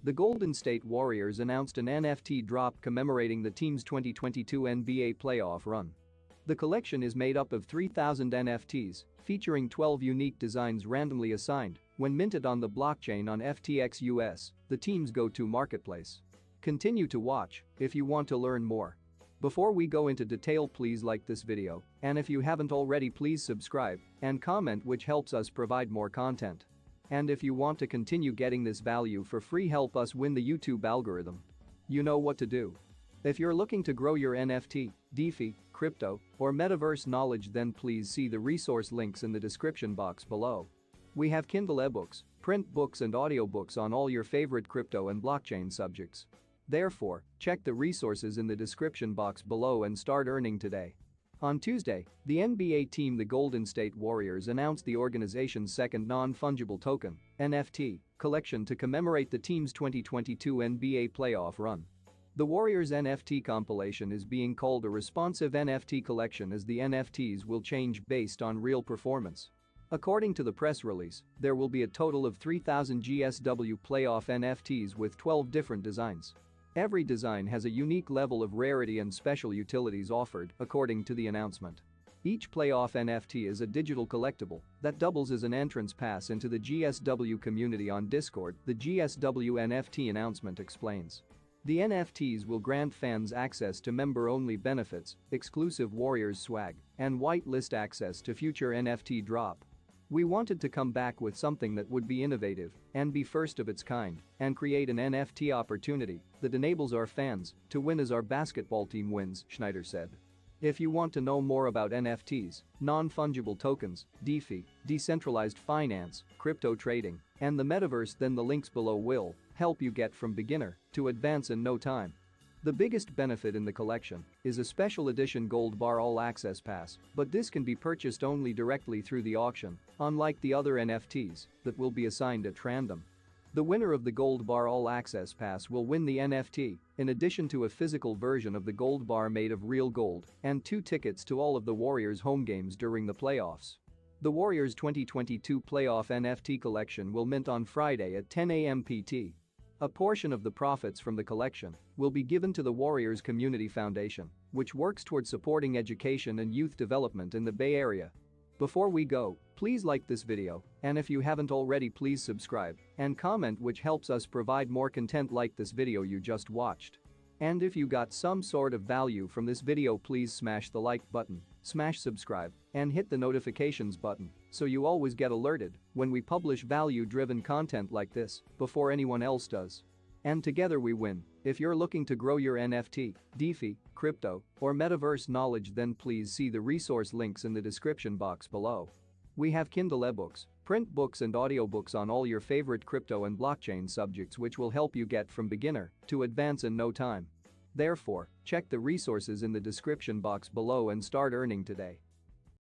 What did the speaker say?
The Golden State Warriors announced an NFT drop commemorating the team's 2022 NBA playoff run. The collection is made up of 3,000 NFTs, featuring 12 unique designs randomly assigned when minted on the blockchain on FTX US, the team's go-to marketplace. Continue to watch if you want to learn more. Before we go into detail, please like this video, and if you haven't already, please subscribe and comment, which helps us provide more content. And if you want to continue getting this value for free, help us win the YouTube algorithm. You know what to do. If you're looking to grow your NFT, DeFi, crypto, or metaverse knowledge, then please see the resource links in the description box below. We have Kindle ebooks, print books and audiobooks on all your favorite crypto and blockchain subjects. Therefore, check the resources in the description box below and start earning today. On Tuesday, the NBA team the Golden State Warriors announced the organization's second non-fungible token, NFT, collection to commemorate the team's 2022 NBA playoff run. The Warriors' NFT compilation is being called a responsive NFT collection, as the NFTs will change based on real performance. According to the press release, there will be a total of 3,000 GSW playoff NFTs with 12 different designs. Every design has a unique level of rarity and special utilities offered, according to the announcement. Each playoff NFT is a digital collectible that doubles as an entrance pass into the GSW community on Discord, the GSW NFT announcement explains. The NFTs will grant fans access to member-only benefits, exclusive Warriors swag, and whitelist access to future NFT drop. We wanted to come back with something that would be innovative and be first of its kind and create an NFT opportunity that enables our fans to win as our basketball team wins, Schneider said. If you want to know more about NFTs, non-fungible tokens, DeFi, decentralized finance, crypto trading, and the metaverse, then the links below will help you get from beginner to advance in no time. The biggest benefit in the collection is a special edition Gold Bar All Access Pass, but this can be purchased only directly through the auction, unlike the other NFTs that will be assigned at random. The winner of the Gold Bar All Access Pass will win the NFT, in addition to a physical version of the Gold Bar made of real gold and 2 tickets to all of the Warriors' home games during the playoffs. The Warriors' 2022 playoff NFT collection will mint on Friday at 10 a.m. PT. A portion of the profits from the collection will be given to the Warriors Community Foundation, which works towards supporting education and youth development in the Bay Area. Before we go, please like this video, and if you haven't already, please subscribe and comment, which helps us provide more content like this video you just watched. And if you got some sort of value from this video, please smash the like button, smash subscribe, and hit the notifications button so you always get alerted when we publish value-driven content like this before anyone else does. And together we win. If you're looking to grow your NFT, DeFi, crypto, or metaverse knowledge, then please see the resource links in the description box below. We have Kindle ebooks, print books and audiobooks on all your favorite crypto and blockchain subjects, which will help you get from beginner to advance in no time. Therefore, check the resources in the description box below and start earning today.